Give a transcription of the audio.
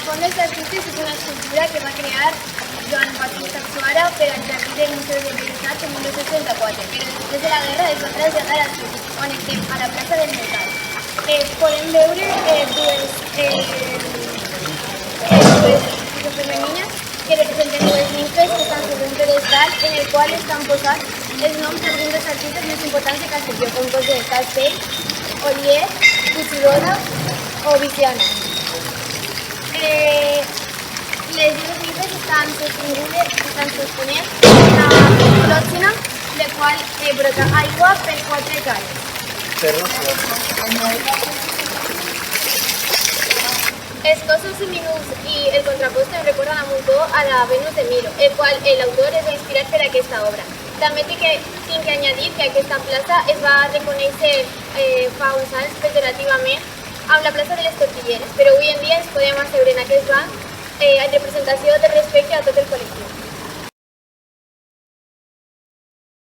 fons dels artistes és una escultura que va crear Joan Baptista Suara per al jardí del Museu de Belles Arts en 1934, però després de la guerra es va traslladar al sud, on estem, a la plaça del Mercat. Podem veure dues figures femenines que representen dues nimfes que estan sobre un pedestal en el qual estan posats els noms d'alguns dels artistes més importants de Castelló, com pot ser Castell, Oller, Isidora o Viciana. Les dues nimfes estan sostinent una clòxina, la qual brota aigua per 4 cares. Els cossos seminuts i el contrapost em recorden a Montó a la Venus de Milo, el qual l'autor es va inspirar per aquesta obra. També tinc que añadir que aquesta plaça es va reconèixer fa uns anys pejorativament amb la plaça de les Tortilleres, però avui en dia ens podem asseure en aquest banc en representació del